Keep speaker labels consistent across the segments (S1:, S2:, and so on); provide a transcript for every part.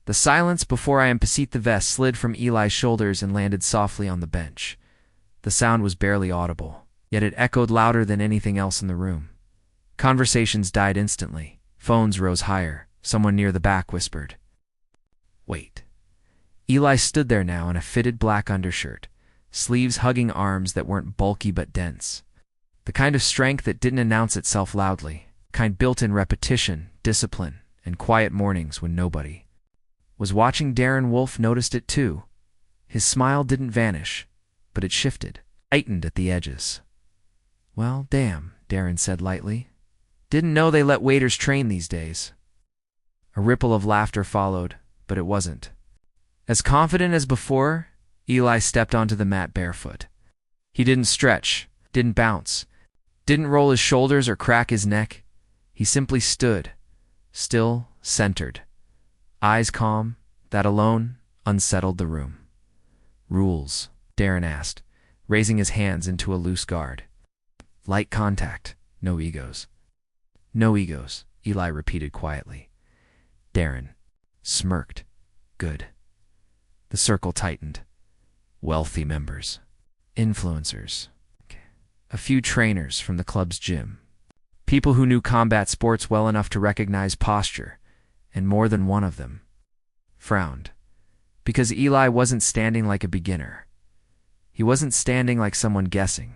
S1: The silence before I unseat the vest slid from Eli's shoulders and landed softly on the bench. The sound was barely audible, yet it echoed louder than anything else in the room. Conversations died instantly. Phones rose higher. Someone near the back whispered, "Wait." Eli stood there now in a fitted black undershirt, sleeves hugging arms that weren't bulky but dense. The kind of strength that didn't announce itself loudly, kind built in repetition, discipline, and quiet mornings when nobody was watching. Darren Wolf noticed it too. His smile didn't vanish, but it shifted, tightened at the edges. "Well, damn," Darren said lightly. "Didn't know they let waiters train these days." A ripple of laughter followed, but it wasn't. As confident as before, Eli stepped onto the mat barefoot. He didn't stretch, didn't bounce, didn't roll his shoulders or crack his neck. He simply stood, still, centered. Eyes calm, that alone unsettled the room. "Rules?" Darren asked, raising his hands into a loose guard. "Light contact, no egos." "No egos," Eli repeated quietly. Darren smirked. "Good." The circle tightened. Wealthy members, influencers, a few trainers from the club's gym, people who knew combat sports well enough to recognize posture, and more than one of them frowned, because Eli wasn't standing like a beginner. He wasn't standing like someone guessing.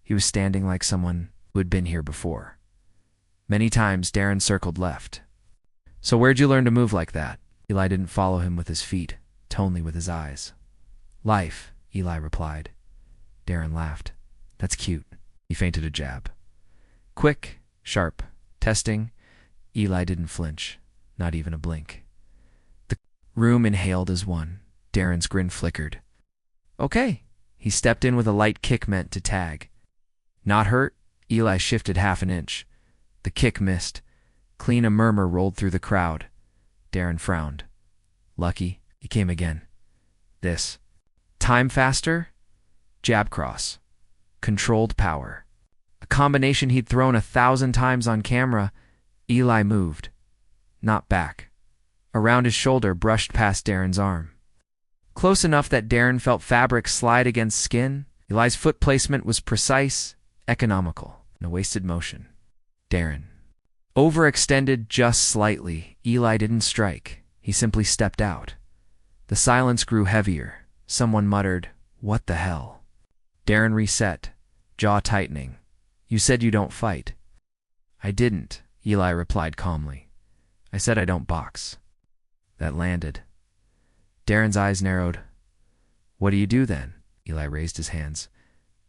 S1: He was standing like someone who had been here before. Many times Darren circled left. "So where'd you learn to move like that?" Eli didn't follow him with his feet, only with his eyes. "Life," Eli replied. Darren laughed. "That's cute." He feinted a jab. Quick, sharp, testing. Eli didn't flinch, not even a blink. The room inhaled as one. Darren's grin flickered. "Okay." He stepped in with a light kick meant to tag. "Not hurt?" Eli shifted half an inch. The kick missed. Clean, a murmur rolled through the crowd. Darren frowned. "Lucky." He came again. This time faster, jab cross, controlled power. A combination he'd thrown 1,000 times on camera. Eli moved. Not back. Around his shoulder, brushed past Darren's arm. Close enough that Darren felt fabric slide against skin. Eli's foot placement was precise, economical, no wasted motion. Darren overextended just slightly. Eli didn't strike. He simply stepped out. The silence grew heavier. Someone muttered, "What the hell?" Darren reset, jaw tightening. "You said you don't fight." "I didn't," Eli replied calmly. "I said I don't box." That landed. Darren's eyes narrowed. "What do you do then?" Eli raised his hands,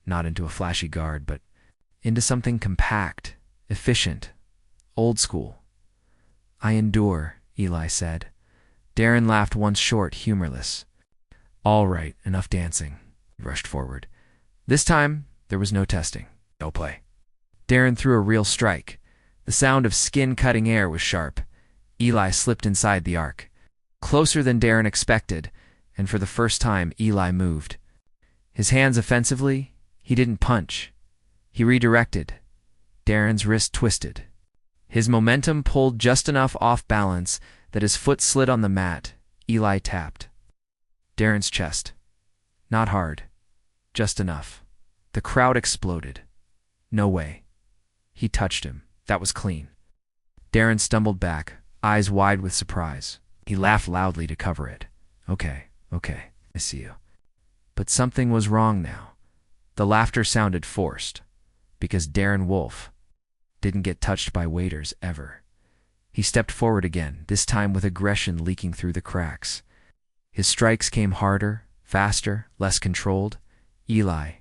S1: not into a flashy guard, but into something compact, efficient, old school. "I endure," Eli said. Darren laughed once short, humorless. "All right, enough dancing." He rushed forward. This time, there was no testing, no play. Darren threw a real strike. The sound of skin cutting air was sharp. Eli slipped inside the arc. Closer than Darren expected, and for the first time, Eli moved. His hands offensively, he didn't punch. He redirected. Darren's wrist twisted. His momentum pulled just enough off balance that his foot slid on the mat. Eli tapped Darren's chest. Not hard, just enough. The crowd exploded. No way. He touched him. That was clean. Darren stumbled back, eyes wide with surprise. He laughed loudly to cover it. Okay, I see you." But something was wrong now. The laughter sounded forced, because Darren Wolf didn't get touched by waiters ever. He stepped forward again, this time with aggression leaking through the cracks. His strikes came harder, faster, less controlled. Eli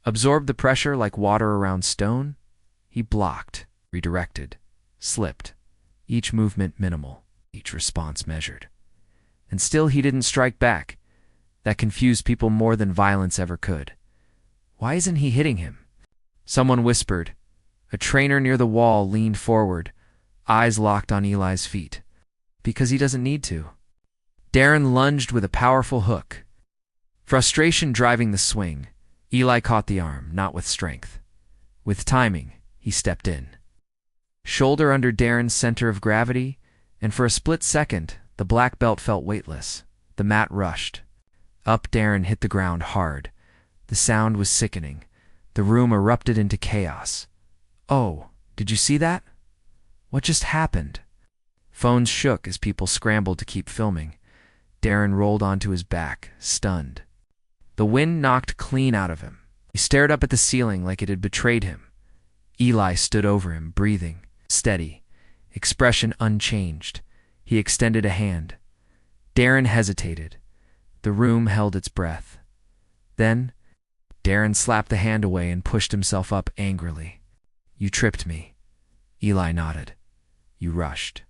S1: absorbed the pressure like water around stone. He blocked, redirected, slipped, each movement minimal, each response measured. And still he didn't strike back. That confused people more than violence ever could. Why isn't he hitting him? Someone whispered. A trainer near the wall leaned forward, eyes locked on Eli's feet. Because he doesn't need to. Darren lunged with a powerful hook. Frustration driving the swing. Eli caught the arm, not with strength. With timing, he stepped in. Shoulder under Darren's center of gravity, and for a split second, The black belt felt weightless. The mat rushed. Up, Darren hit the ground hard. The sound was sickening. The room erupted into chaos. "Oh, did you see that? What just happened?" Phones shook as people scrambled to keep filming. Darren rolled onto his back, stunned. The wind knocked clean out of him. He stared up at the ceiling like it had betrayed him. Eli stood over him, breathing, steady, expression unchanged. He extended a hand. Darren hesitated. The room held its breath. Then, Darren slapped the hand away and pushed himself up angrily. "You tripped me." Eli nodded. "You rushed."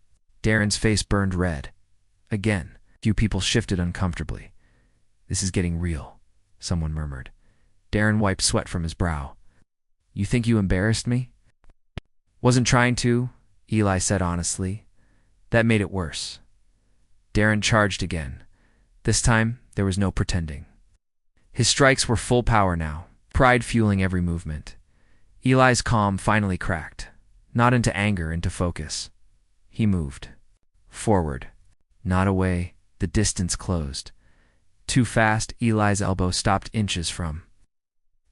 S1: Darren's face burned red. Again, few people shifted uncomfortably. "This is getting real," someone murmured. Darren wiped sweat from his brow. "You think you embarrassed me?" "Wasn't trying to," Eli said honestly. "That made it worse." Darren charged again. This time, there was no pretending. His strikes were full power now, pride fueling every movement. Eli's calm finally cracked, not into anger, into focus. He moved. Forward. Not away. The distance closed. Too fast, Eli's elbow stopped inches from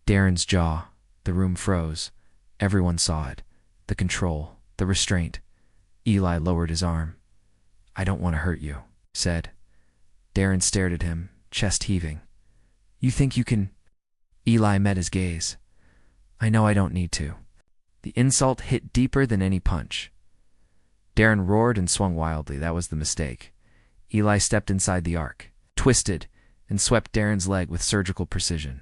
S1: Darren's jaw. The room froze. Everyone saw it. The control, the restraint. Eli lowered his arm. "I don't want to hurt you," said. Darren stared at him, chest heaving. "You think you can—" Eli met his gaze. "I know I don't need to." The insult hit deeper than any punch. Darren roared and swung wildly. That was the mistake. Eli stepped inside the arc, twisted, and swept Darren's leg with surgical precision.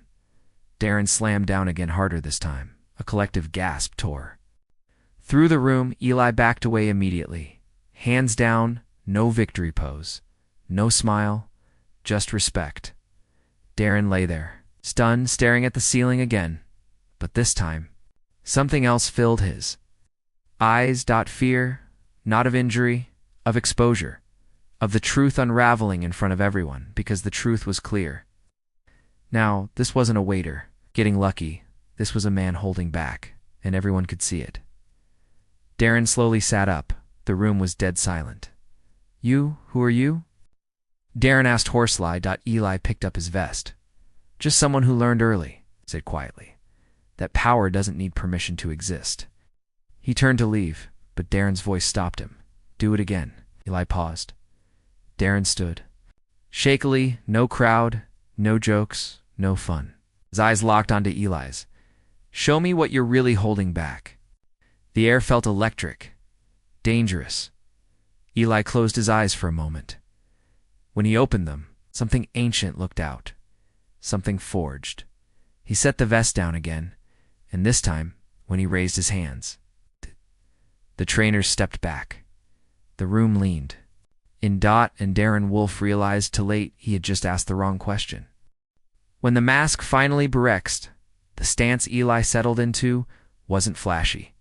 S1: Darren slammed down again, harder this time. A collective gasp tore through the room. Eli backed away immediately. Hands down, no victory pose. No smile, just respect. Darren lay there, stunned, staring at the ceiling again. But this time, something else filled his eyes. Fear, not of injury, of exposure, of the truth unraveling in front of everyone, because the truth was clear. Now, this wasn't a waiter getting lucky. This was a man holding back, and everyone could see it. Darren slowly sat up. The room was dead silent. "You? Who are you?" Darren asked hoarsely. Eli picked up his vest. "Just someone who learned early," said quietly, "that power doesn't need permission to exist." He turned to leave, but Darren's voice stopped him. "Do it again." Eli paused. Darren stood. Shakily, no crowd, no jokes, no fun. His eyes locked onto Eli's. "Show me what you're really holding back." The air felt electric, dangerous. Eli closed his eyes for a moment. When he opened them, something ancient looked out. Something forged. He set the vest down again, and this time, when he raised his hands, the trainers stepped back. The room leaned. And Darren Wolf realized too late he had just asked the wrong question. When the mask finally berexed, the stance Eli settled into wasn't flashy.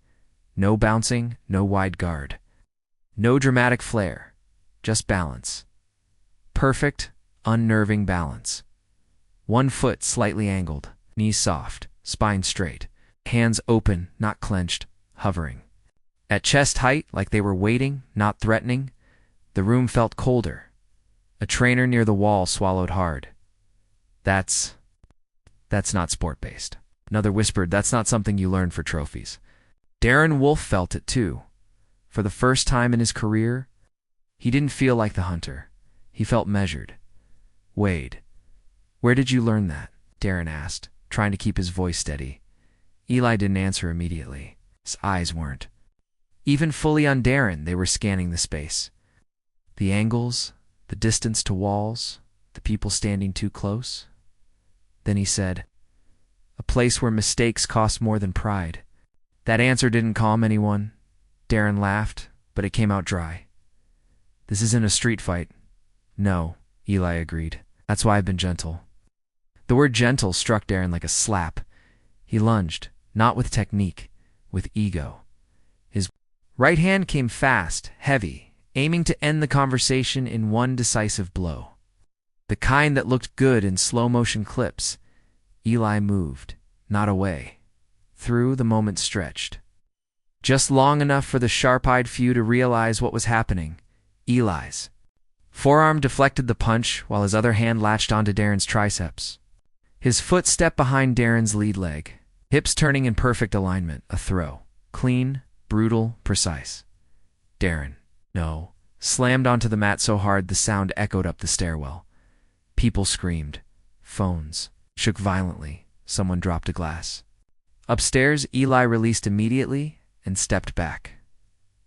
S1: No bouncing, no wide guard. No dramatic flair, just balance. Perfect, unnerving balance. One foot slightly angled, knees soft, spine straight, hands open, not clenched, hovering. At chest height, like they were waiting, not threatening, the room felt colder. A trainer near the wall swallowed hard. That's not sport-based." Another whispered, "That's not something you learn for trophies." Darren Wolf felt it too. For the first time in his career, he didn't feel like the hunter. He felt measured. "Wade, where did you learn that?" Darren asked, trying to keep his voice steady. Eli didn't answer immediately. His eyes weren't even fully on Darren. They were scanning the space. The angles, the distance to walls, the people standing too close. Then he said, "A place where mistakes cost more than pride." That answer didn't calm anyone. Darren laughed, but it came out dry. "This isn't a street fight." "No," Eli agreed. "That's why I've been gentle." The word gentle struck Darren like a slap. He lunged, not with technique, with ego. His right hand came fast, heavy, aiming to end the conversation in one decisive blow. The kind that looked good in slow-motion clips. Eli moved, not away. Through, the moment stretched. Just long enough for the sharp-eyed few to realize what was happening. Eli's Forearm deflected the punch while his other hand latched onto Darren's triceps. His foot stepped behind Darren's lead leg, hips turning in perfect alignment, a throw. Clean, brutal, precise. Darren, no, slammed onto the mat so hard the sound echoed up the stairwell. People screamed. Phones shook violently. Someone dropped a glass. Upstairs, Eli released immediately and stepped back.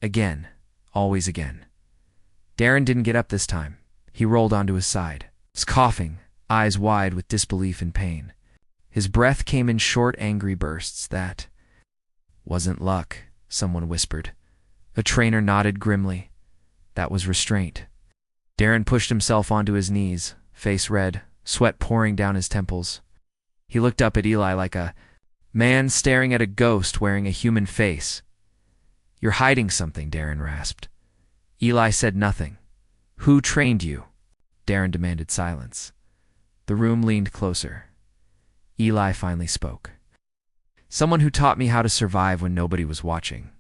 S1: Again, always again. Darren didn't get up this time. He rolled onto his side, was coughing, eyes wide with disbelief and pain. His breath came in short, angry bursts. That wasn't luck, someone whispered. A trainer nodded grimly. That was restraint. Darren pushed himself onto his knees, face red, sweat pouring down his temples. He looked up at Eli like a man staring at a ghost wearing a human face. You're hiding something, Darren rasped. Eli said nothing. Who trained you? Darren demanded silence. The room leaned closer. Eli finally spoke. Someone who taught me how to survive when nobody was watching.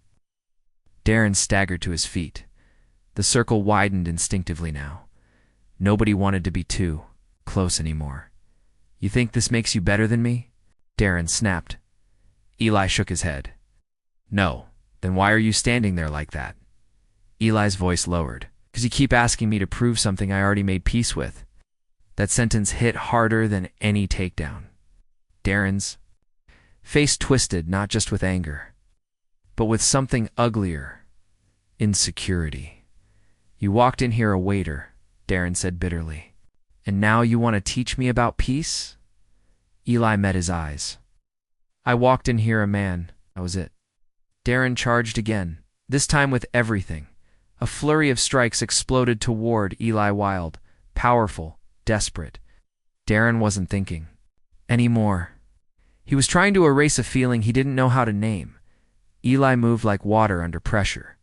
S1: Darren staggered to his feet. The circle widened instinctively now. Nobody wanted to be too close anymore. You think this makes you better than me? Darren snapped. Eli shook his head. No. Then why are you standing there like that? Eli's voice lowered. Because you keep asking me to prove something I already made peace with. That sentence hit harder than any takedown. Darren's face twisted, not just with anger, but with something uglier. Insecurity. You walked in here a waiter, Darren said bitterly. And now you want to teach me about peace? Eli met his eyes. I walked in here a man. That was it. Darren charged again, this time with everything. A flurry of strikes exploded toward Eli Wild, powerful, desperate. Darren wasn't thinking anymore. He was trying to erase a feeling he didn't know how to name. Eli moved like water under pressure.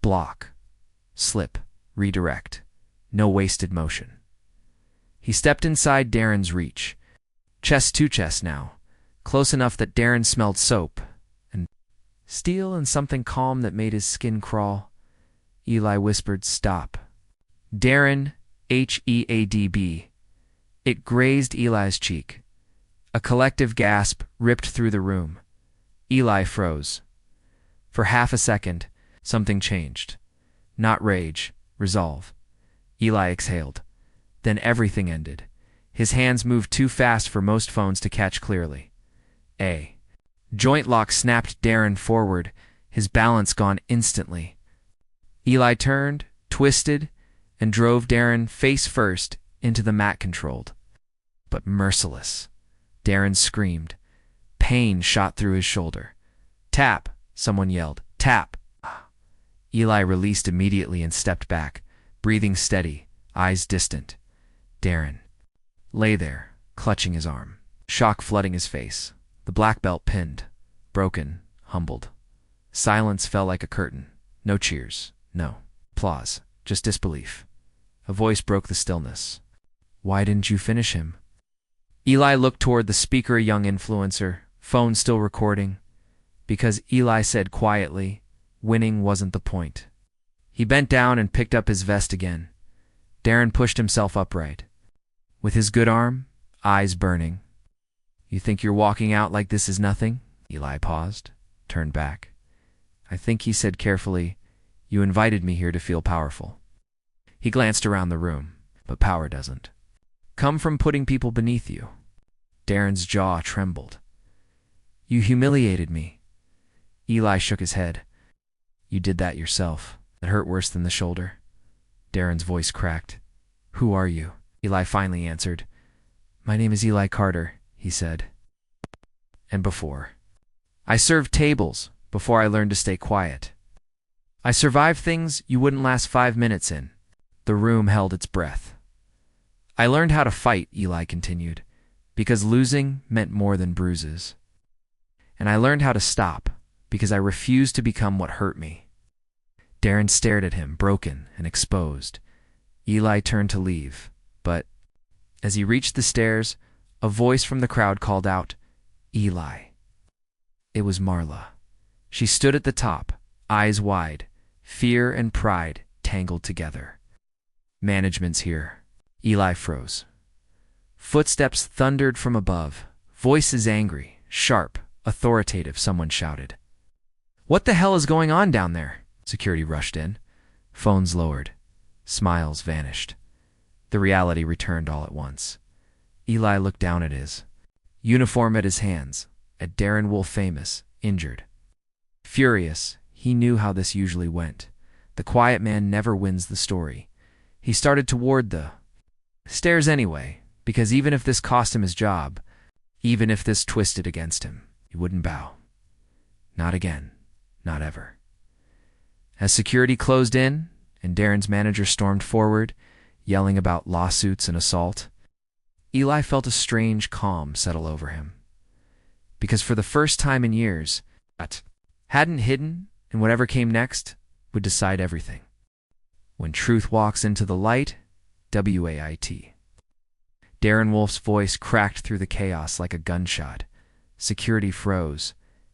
S1: Block. Slip. Redirect. No wasted motion. He stepped inside Darren's reach. Chest to chest now. Close enough that Darren smelled soap and steel and something calm that made his skin crawl. Eli whispered, stop. Darren, Headb. It grazed Eli's cheek. A collective gasp ripped through the room. Eli froze. For half a second, something changed. Not rage, resolve. Eli exhaled. Then everything ended. His hands moved too fast for most phones to catch clearly. A joint lock snapped Darren forward, his balance gone instantly. Eli turned, twisted, and drove Darren face first into the mat-controlled. But merciless. Darren screamed. Pain shot through his shoulder. Tap, someone yelled. Tap. Eli released immediately and stepped back, breathing steady, eyes distant. Darren lay there, clutching his arm, shock flooding his face. The black belt pinned, broken, humbled. Silence fell like a curtain. No cheers. No applause, just disbelief. A voice broke the stillness. Why didn't you finish him? Eli looked toward the speaker, a young influencer, phone still recording. Because Eli said quietly, winning wasn't the point. He bent down and picked up his vest again. Darren pushed himself upright. With his good arm, eyes burning. You think you're walking out like this is nothing? Eli paused, turned back. I think he said carefully, you invited me here to feel powerful. He glanced around the room, but power doesn't come from putting people beneath you. Darren's jaw trembled. You humiliated me. Eli shook his head. You did that yourself. It hurt worse than the shoulder. Darren's voice cracked. Who are you? Eli finally answered. My name is Eli Carter, he said. And before. I served tables before I learned to stay quiet. I survived things you wouldn't last 5 minutes in. The room held its breath. I learned how to fight, Eli continued, because losing meant more than bruises. And I learned how to stop, because I refused to become what hurt me. Darren stared at him, broken and exposed. Eli turned to leave, but as he reached the stairs, a voice from the crowd called out, Eli. It was Marla. She stood at the top, eyes wide, fear and pride tangled together. Management's here. Eli froze. Footsteps thundered from above. Voices angry, sharp, authoritative, someone shouted. "What the hell is going on down there?" Security rushed in. Phones lowered. Smiles vanished. The reality returned all at once. Eli looked down at his uniform, at his hands, at Darren Wolf, famous, injured. Furious, he knew how this usually went. The quiet man never wins the story. He started toward the stairs anyway, because even if this cost him his job, even if this twisted against him, he wouldn't bow. Not again. Not ever. As security closed in, and Darren's manager stormed forward, yelling about lawsuits and assault, Eli felt a strange calm settle over him. Because for the first time in years, that hadn't hidden, and whatever came next would decide everything. When truth walks into the light, WAIT. Darren Wolf's voice cracked through the chaos like a gunshot. Security froze.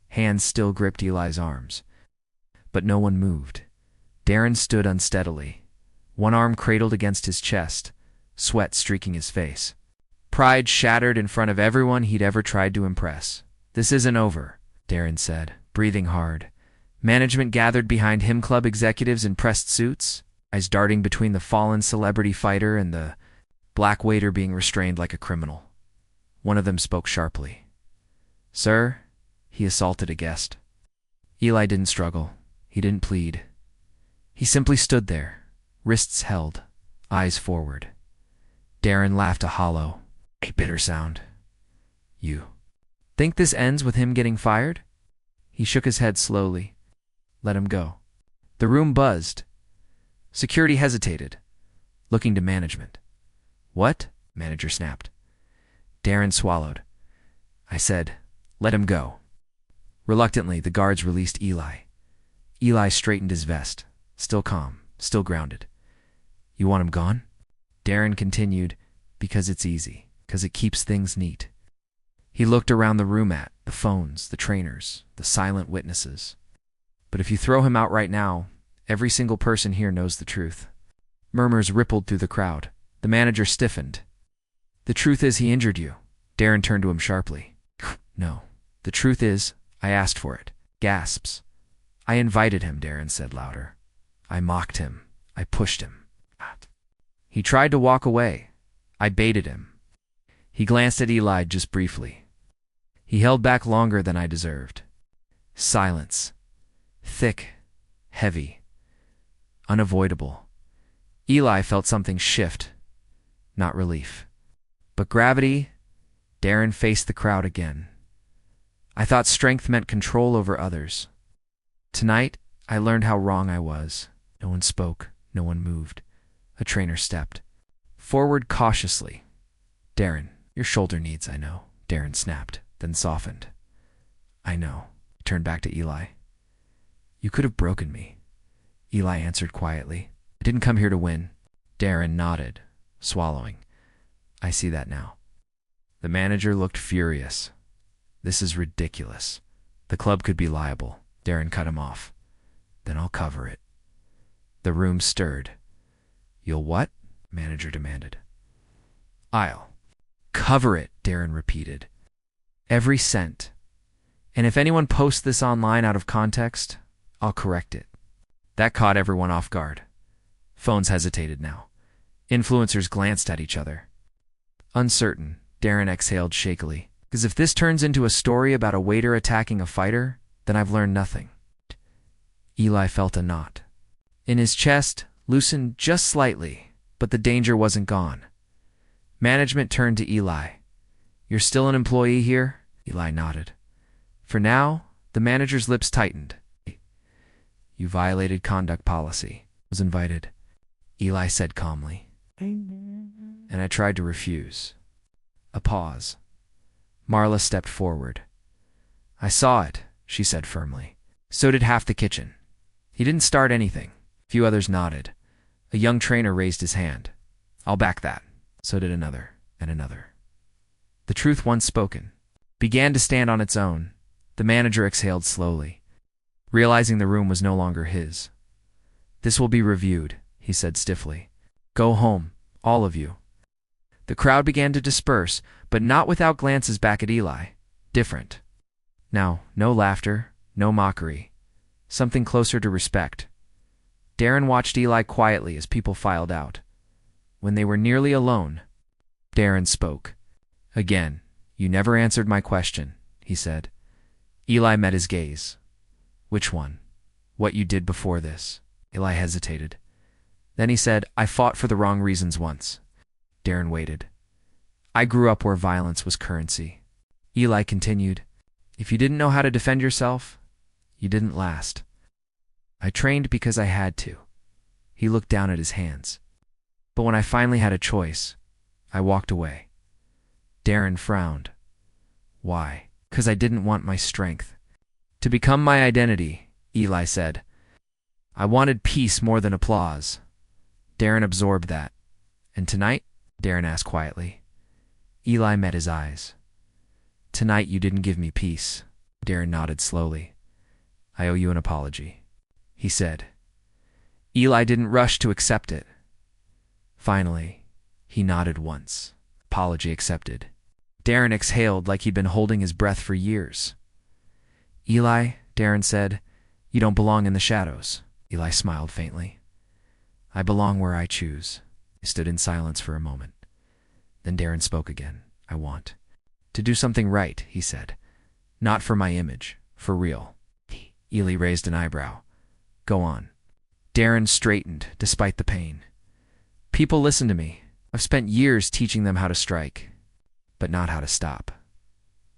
S1: Hands still gripped Eli's arms. But no one moved. Darren stood unsteadily, one arm cradled against his chest, sweat streaking his face. Pride shattered in front of everyone he'd ever tried to impress. "This isn't over," Darren said, breathing hard. Management gathered behind him, club executives in pressed suits, eyes darting between the fallen celebrity fighter and the black waiter being restrained like a criminal. One of them spoke sharply. "Sir, he assaulted a guest." Eli didn't struggle. He didn't plead. He simply stood there, wrists held, eyes forward. Darren laughed, a hollow, bitter sound. "You think this ends with him getting fired?" He shook his head slowly. "Let him go." The room buzzed. Security hesitated, looking to management. "What?" Manager snapped. Darren swallowed. "I said, let him go." Reluctantly, the guards released Eli. Eli straightened his vest, still calm, still grounded. "You want him gone?" Darren continued, "Because it's easy, because it keeps things neat." He looked around the room at the phones, the trainers, the silent witnesses. "But if you throw him out right now, every single person here knows the truth." Murmurs rippled through the crowd. The manager stiffened. "The truth is he injured you." Darren turned to him sharply. "No. The truth is, I asked for it." Gasps. "I invited him," Darren said louder. "I mocked him. I pushed him. He tried to walk away. I baited him." He glanced at Eli just briefly. "He held back longer than I deserved." Silence. Thick, heavy, unavoidable. Eli felt something shift. Not relief, but gravity. Darren faced the crowd again. "I thought strength meant control over others. Tonight, I learned how wrong I was." No one spoke. No one moved. A trainer stepped forward cautiously. "Darren, your shoulder needs, I know." Darren snapped, then softened. "I know." He turned back to Eli. "You could have broken me." Eli answered quietly. "I didn't come here to win." Darren nodded, swallowing. "I see that now." The manager looked furious. "This is ridiculous. The club could be liable." Darren cut him off. "Then I'll cover it." The room stirred. "You'll what?" Manager demanded. "I'll cover it," Darren repeated. "Every cent. And if anyone posts this online out of context, I'll correct it." That caught everyone off guard. Phones hesitated now. Influencers glanced at each other. Uncertain, Darren exhaled shakily. "Because if this turns into a story about a waiter attacking a fighter, then I've learned nothing." Eli felt a knot in his chest, loosened just slightly, but the danger wasn't gone. Management turned to Eli. "You're still an employee here?" Eli nodded. For now, the manager's lips tightened. "You violated conduct policy." "Was invited," Eli said calmly. "And I tried to refuse." A pause. Marla stepped forward. "I saw it," she said firmly. "So did half the kitchen." He didn't start anything. A few others nodded. A young trainer raised his hand. "I'll back that." So did another, and another. The truth, once spoken, began to stand on its own. The manager exhaled slowly, realizing the room was no longer his. "This will be reviewed," he said stiffly. Go home, all of you. The crowd began to disperse, but not without glances back at Eli. Different. Now, no laughter, no mockery. Something closer to respect. Darren watched Eli quietly as people filed out. When they were nearly alone, Darren spoke. Again, you never answered my question, he said. Eli met his gaze. Which one? What you did before this? Eli hesitated. Then he said, I fought for the wrong reasons once. Darren waited. I grew up where violence was currency. Eli continued, if you didn't know how to defend yourself, you didn't last. I trained because I had to. He looked down at his hands. But when I finally had a choice, I walked away. Darren frowned. Why? 'Cause I didn't want my strength to become my identity, Eli said. I wanted peace more than applause. Darren absorbed that. And tonight? Darren asked quietly. Eli met his eyes. Tonight you didn't give me peace. Darren nodded slowly. I owe you an apology, he said. Eli didn't rush to accept it. Finally, he nodded once. Apology accepted. Darren exhaled like he'd been holding his breath for years. Eli, Darren said, you don't belong in the shadows. Eli smiled faintly. I belong where I choose. He stood in silence for a moment. Then Darren spoke again. I want to do something right, he said. Not for my image, for real. Eli raised an eyebrow. Go on. Darren straightened, despite the pain. People listen to me. I've spent years teaching them how to strike, but not how to stop.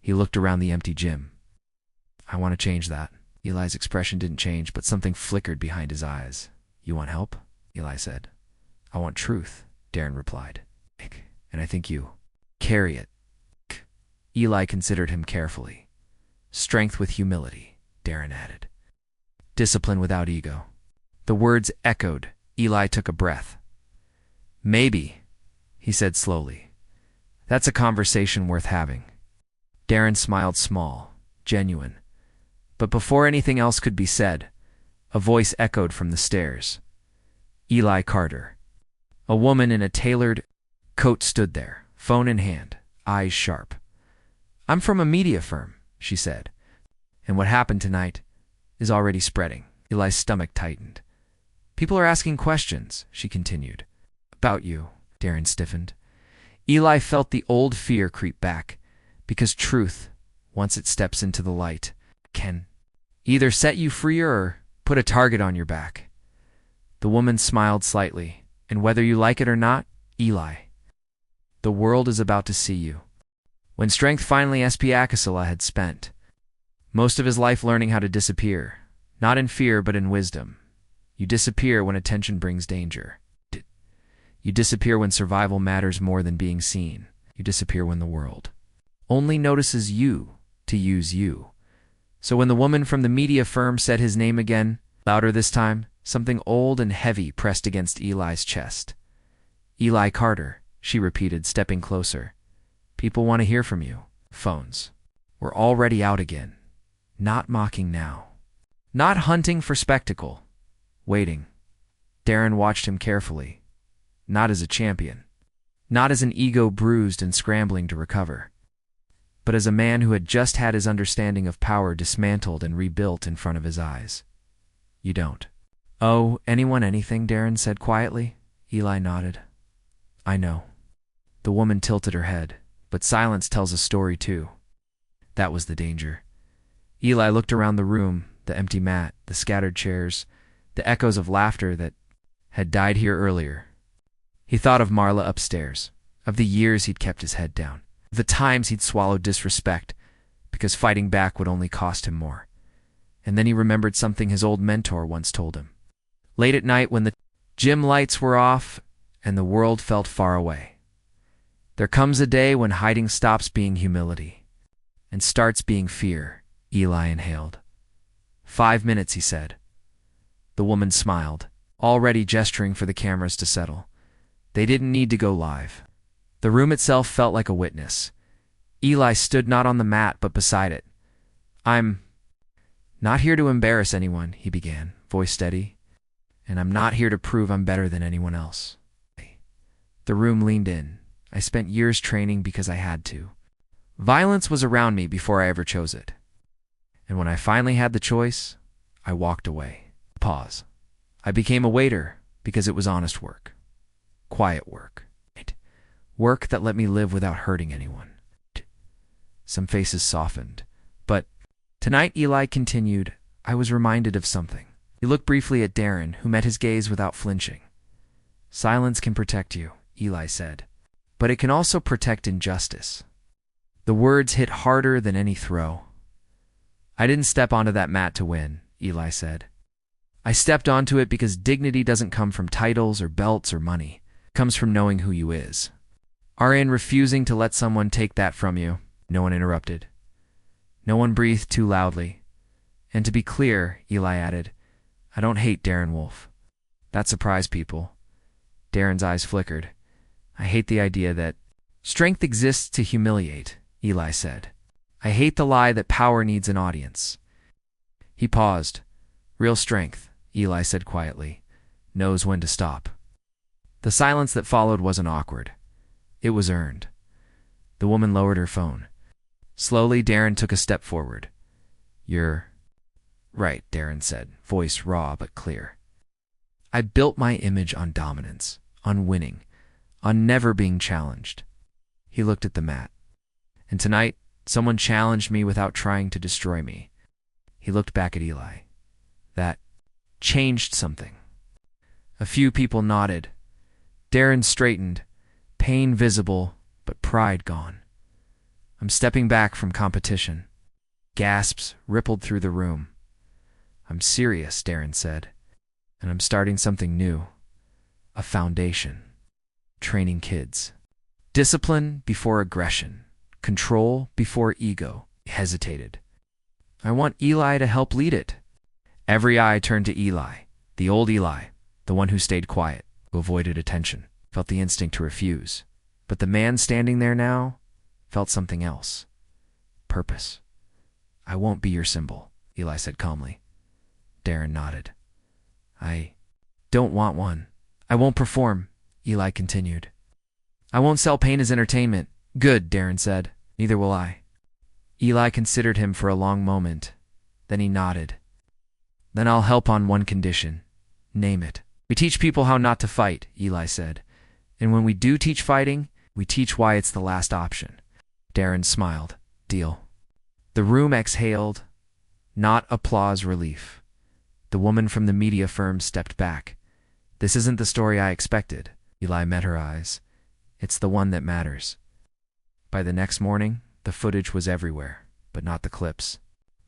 S1: He looked around the empty gym. I want to change that. Eli's expression didn't change, but something flickered behind his eyes. You want help? Eli said. I want truth, Darren replied. And I think you carry it. Eli considered him carefully. Strength with humility, Darren added. Discipline without ego. The words echoed. Eli took a breath. Maybe, he said slowly. That's a conversation worth having. Darren smiled small, genuine. But before anything else could be said, a voice echoed from the stairs. Eli Carter. A woman in a tailored coat stood there, phone in hand, eyes sharp. I'm from a media firm, she said. And what happened tonight is already spreading. Eli's stomach tightened. People are asking questions, she continued. About you, Darren stiffened. Eli felt the old fear creep back, because truth, once it steps into the light, can either set you free or put a target on your back. The woman smiled slightly, and whether you like it or not, Eli, the world is about to see you. When strength finally Espiakasala had spent most of his life learning how to disappear, not in fear but in wisdom. You disappear when attention brings danger. You disappear when survival matters more than being seen. You disappear when the world only notices you to use you. So when the woman from the media firm said his name again, louder this time, something old and heavy pressed against Eli's chest. Eli Carter, she repeated, stepping closer. People want to hear from you. Phones. We're already out again. Not mocking now. Not hunting for spectacle. Waiting. Darren watched him carefully. Not as a champion. Not as an ego bruised and scrambling to recover. But as a man who had just had his understanding of power dismantled and rebuilt in front of his eyes. You don't owe anyone anything, Darren said quietly. Eli nodded. I know. The woman tilted her head, but silence tells a story too. That was the danger. Eli looked around the room, the empty mat, the scattered chairs, the echoes of laughter that had died here earlier. He thought of Marla upstairs, of the years he'd kept his head down, of the times he'd swallowed disrespect because fighting back would only cost him more. And then he remembered something his old mentor once told him. Late at night when the gym lights were off and the world felt far away, there comes a day when hiding stops being humility and starts being fear. Eli inhaled. 5 minutes, he said. The woman smiled, already gesturing for the cameras to settle. They didn't need to go live. The room itself felt like a witness. Eli stood not on the mat but beside it. I'm not here to embarrass anyone, he began, voice steady. And I'm not here to prove I'm better than anyone else. The room leaned in. I spent years training because I had to. Violence was around me before I ever chose it. And when I finally had the choice, I walked away. Pause. I became a waiter because it was honest work. Quiet work. Work that let me live without hurting anyone. Some faces softened. But tonight, Eli continued, I was reminded of something. He looked briefly at Darren, who met his gaze without flinching. Silence can protect you, Eli said, but it can also protect injustice. The words hit harder than any throw. I didn't step onto that mat to win, Eli said. I stepped onto it because dignity doesn't come from titles or belts or money. It comes from knowing who you is. Are in refusing to let someone take that from you. No one interrupted. No one breathed too loudly. And to be clear, Eli added, I don't hate Darren Wolf. That surprised people. Darren's eyes flickered. I hate the idea that strength exists to humiliate, Eli said. I hate the lie that power needs an audience. He paused. Real strength, Eli said quietly, knows when to stop. The silence that followed wasn't awkward. It was earned. The woman lowered her phone. Slowly, Darren took a step forward. You're right, Darren said, voice raw but clear. I built my image on dominance, on winning, on never being challenged. He looked at the mat. And tonight, someone challenged me without trying to destroy me. He looked back at Eli. That changed something. A few people nodded. Darren straightened, pain visible, but pride gone. I'm stepping back from competition. Gasps rippled through the room. I'm serious, Darren said, and I'm starting something new. A foundation. Training kids. Discipline before aggression. Control before ego. He hesitated. I want Eli to help lead it. Every eye turned to Eli, the old Eli, the one who stayed quiet, who avoided attention, felt the instinct to refuse. But the man standing there now felt something else. Purpose. I won't be your symbol, Eli said calmly. Darren nodded. I don't want one. I won't perform, Eli continued. I won't sell pain as entertainment. Good, Darren said. Neither will I. Eli considered him for a long moment. Then he nodded. Then I'll help on one condition. Name it. We teach people how not to fight, Eli said. And when we do teach fighting, we teach why it's the last option. Darren smiled. Deal. The room exhaled. Not applause relief. The woman from the media firm stepped back. This isn't the story I expected. Eli met her eyes. It's the one that matters. By the next morning, the footage was everywhere, but not the clips.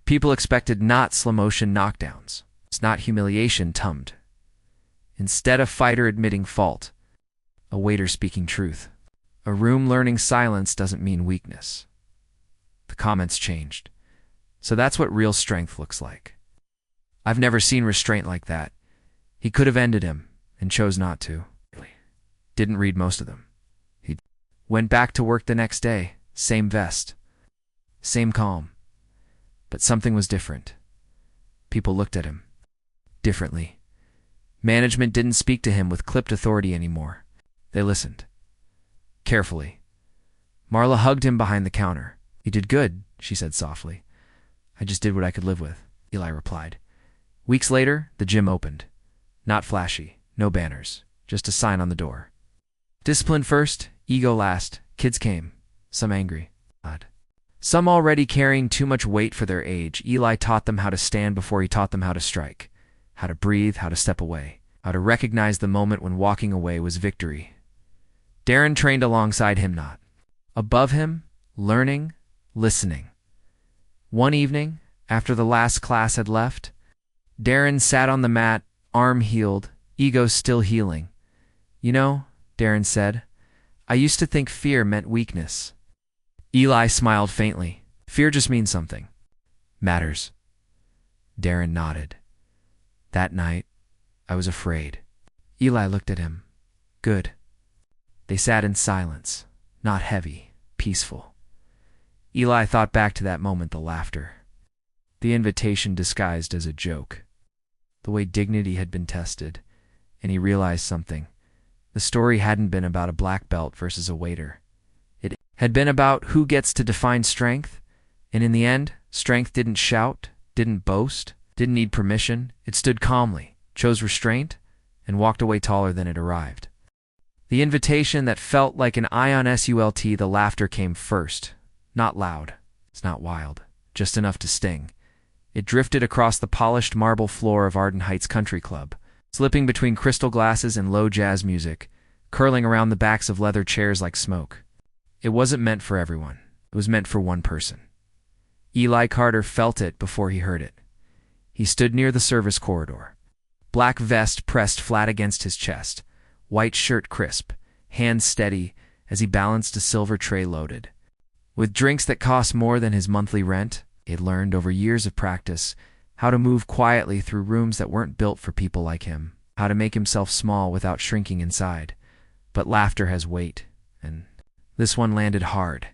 S1: People expected not slow-motion knockdowns. It's not humiliation tummed. Instead, a fighter admitting fault. A waiter speaking truth. A room learning silence doesn't mean weakness. The comments changed. So that's what real strength looks like. I've never seen restraint like that. He could have ended him, and chose not to. Didn't read most of them. He went back to work the next day. Same vest. Same calm. But something was different. People looked at him. Differently. Management didn't speak to him with clipped authority anymore. They listened. Carefully. Marla hugged him behind the counter. You did good, she said softly. I just did what I could live with, Eli replied. Weeks later, the gym opened. Not flashy, no banners, just a sign on the door. Discipline first, ego last. Kids came, some angry, odd. Some already carrying too much weight for their age. Eli taught them how to stand before he taught them how to strike, how to breathe, how to step away, how to recognize the moment when walking away was victory. Darren trained alongside him, not above him, learning, listening. One evening, after the last class had left, Darren sat on the mat, arm healed, ego still healing. You know, Darren said, I used to think fear meant weakness. Eli smiled faintly. Fear just means something. Matters. Darren nodded. That night, I was afraid. Eli looked at him. Good. They sat in silence, not heavy, peaceful. Eli thought back to that moment, the laughter. The invitation disguised as a joke. The way dignity had been tested, and he realized something. The story hadn't been about a black belt versus a waiter. It had been about who gets to define strength, and in the end, strength didn't shout, didn't boast, didn't need permission. It stood calmly, chose restraint, and walked away taller than it arrived. The invitation that felt like an ion sult, the laughter came first. Not loud, it's not wild, just enough to sting. It drifted across the polished marble floor of Arden Heights Country Club, slipping between crystal glasses and low jazz music, curling around the backs of leather chairs like smoke. It wasn't meant for everyone. It was meant for one person. Eli Carter felt it before he heard it. He stood near the service corridor. Black vest pressed flat against his chest, white shirt crisp, hands steady as he balanced a silver tray loaded. With drinks that cost more than his monthly rent, he had learned over years of practice how to move quietly through rooms that weren't built for people like him, how to make himself small without shrinking inside. But laughter has weight, and this one landed hard.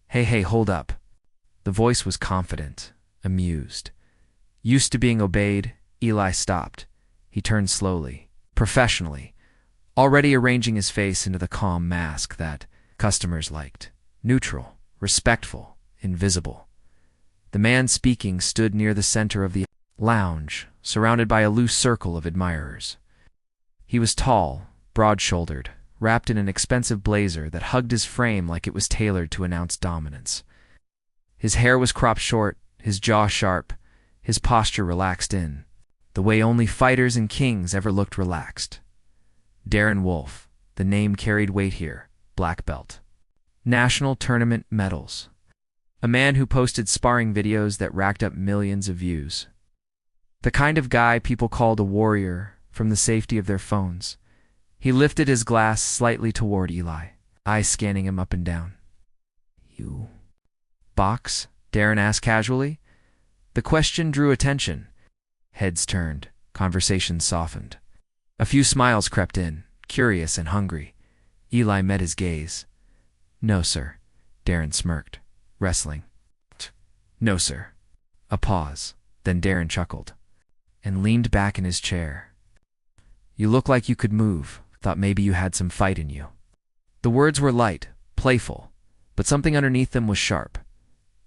S1: Hey, hold up. The voice was confident, amused. Used to being obeyed, Eli stopped. He turned slowly, professionally, already arranging his face into the calm mask that customers liked. Neutral, respectful, invisible. The man speaking stood near the center of the lounge, surrounded by a loose circle of admirers. He was tall, broad-shouldered, wrapped in an expensive blazer that hugged his frame like it was tailored to announce dominance. His hair was cropped short, his jaw sharp, his posture relaxed in, the way only fighters and kings ever looked relaxed. Darren Wolf, the name carried weight here, black belt. National tournament medals. A man who posted sparring videos that racked up millions of views. The kind of guy people called a warrior from the safety of their phones. He lifted his glass slightly toward Eli, eyes scanning him up and down. You box? Darren asked casually. The question drew attention. Heads turned, conversation softened. A few smiles crept in, curious and hungry. Eli met his gaze. No, sir, Darren smirked, wrestling. No, sir. A pause, then Darren chuckled, and leaned back in his chair. You look like you could move, thought maybe you had some fight in you. The words were light, playful, but something underneath them was sharp.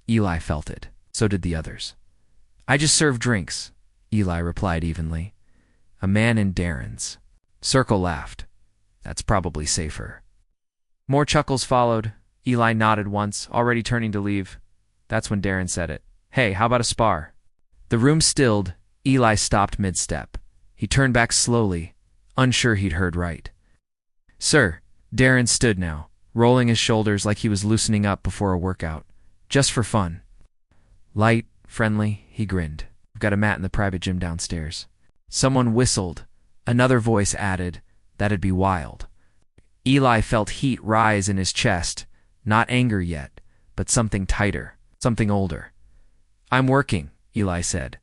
S1: Eli felt it, so did the others. I just serve drinks, Eli replied evenly. A man in Darren's circle laughed. That's probably safer. More chuckles followed. Eli nodded once, already turning to leave. That's when Darren said it. Hey, how about a spar? The room stilled. Eli stopped mid-step. He turned back slowly, unsure he'd heard right. Sir, Darren stood now, rolling his shoulders like he was loosening up before a workout. Just for fun. Light, friendly, he grinned. I've got a mat in the private gym downstairs. Someone whistled. Another voice added, that'd be wild. Eli felt heat rise in his chest, not anger yet, but something tighter, something older. I'm working, Eli said.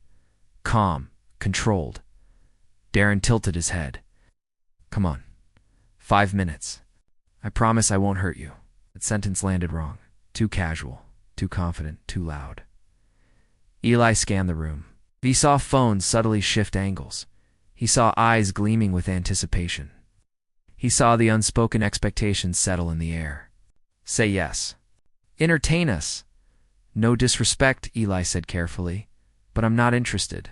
S1: Calm, controlled. Darren tilted his head. Come on. 5 minutes. I promise I won't hurt you. That sentence landed wrong. Too casual, too confident, too loud. Eli scanned the room. He saw phones subtly shift angles. He saw eyes gleaming with anticipation. He saw the unspoken expectations settle in the air. Say yes. Entertain us. No disrespect, Eli said carefully, but I'm not interested.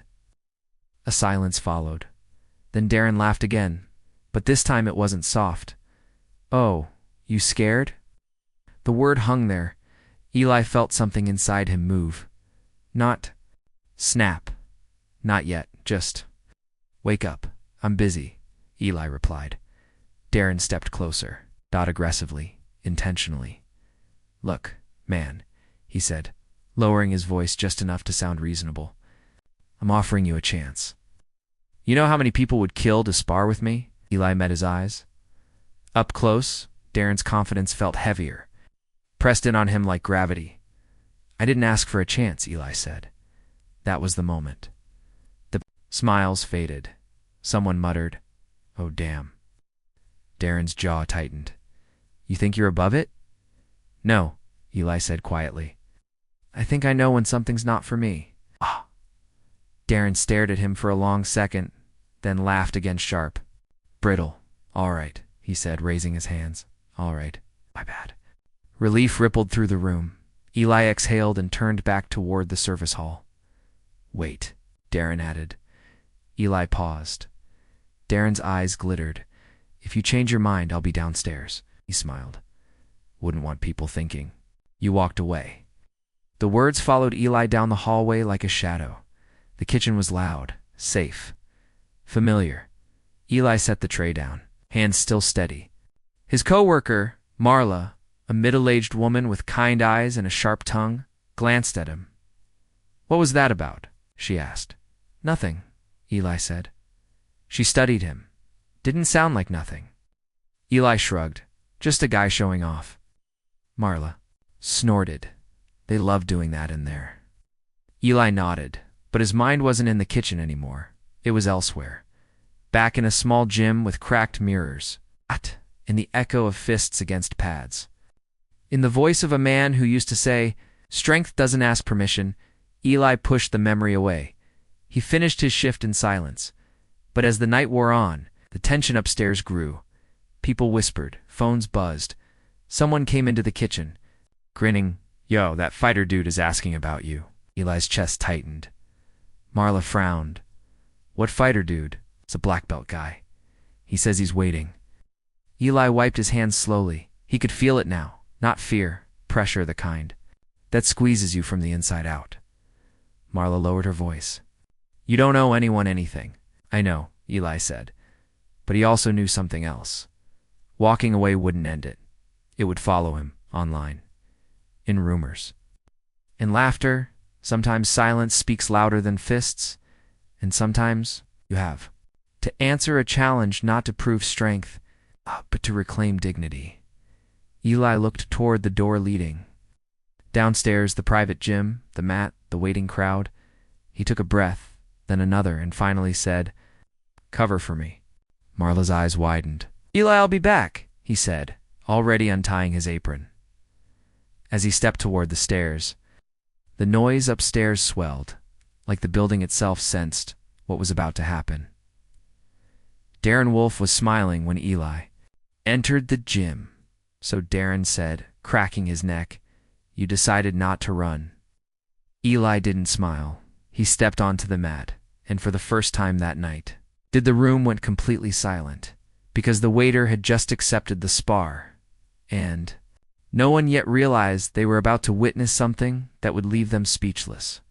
S1: A silence followed. Then Darren laughed again, but this time it wasn't soft. Oh, you scared? The word hung there. Eli felt something inside him move. Not snap. Not yet, just wake up. I'm busy, Eli replied. Darren stepped closer, not aggressively, intentionally. Look, man, he said, lowering his voice just enough to sound reasonable. I'm offering you a chance. You know how many people would kill to spar with me? Eli met his eyes. Up close, Darren's confidence felt heavier, pressed in on him like gravity. I didn't ask for a chance, Eli said. That was the moment. The smiles faded. Someone muttered, oh damn. Darren's jaw tightened. You think you're above it? No, Eli said quietly. I think I know when something's not for me. Ah. Darren stared at him for a long second, then laughed again sharp. Brittle. All right, he said, raising his hands. All right, my bad. Relief rippled through the room. Eli exhaled and turned back toward the service hall. Wait, Darren added. Eli paused. Darren's eyes glittered. If you change your mind, I'll be downstairs, he smiled. Wouldn't want people thinking. You walked away. The words followed Eli down the hallway like a shadow. The kitchen was loud, safe, familiar. Eli set the tray down, hands still steady. His co-worker, Marla, a middle-aged woman with kind eyes and a sharp tongue, glanced at him. What was that about? She asked. Nothing, Eli said. She studied him. Didn't sound like nothing. Eli shrugged. Just a guy showing off. Marla snorted. They loved doing that in there. Eli nodded, but his mind wasn't in the kitchen anymore. It was elsewhere. Back in a small gym with cracked mirrors. In the echo of fists against pads. In the voice of a man who used to say, "Strength doesn't ask permission," Eli pushed the memory away. He finished his shift in silence. But as the night wore on, the tension upstairs grew. People whispered, phones buzzed. Someone came into the kitchen, grinning. Yo, that fighter dude is asking about you. Eli's chest tightened. Marla frowned. What fighter dude? It's a black belt guy. He says he's waiting. Eli wiped his hands slowly. He could feel it now. Not fear, pressure the kind that squeezes you from the inside out. Marla lowered her voice. You don't owe anyone anything. I know, Eli said. But he also knew something else. Walking away wouldn't end it. It would follow him, online. In rumors. In laughter, sometimes silence speaks louder than fists, and sometimes you have to answer a challenge not to prove strength, but to reclaim dignity. Eli looked toward the door leading. Downstairs, the private gym, the mat, the waiting crowd. He took a breath, then another, and finally said, Cover for me. Marla's eyes widened. Eli, I'll be back, he said, already untying his apron. As he stepped toward the stairs, the noise upstairs swelled, like the building itself sensed what was about to happen. Darren Wolf was smiling when Eli entered the gym. So Darren said, cracking his neck, You decided not to run. Eli didn't smile. He stepped onto the mat, and for the first time that night, the room went completely silent, because the waiter had just accepted the spar, and no one yet realized they were about to witness something that would leave them speechless.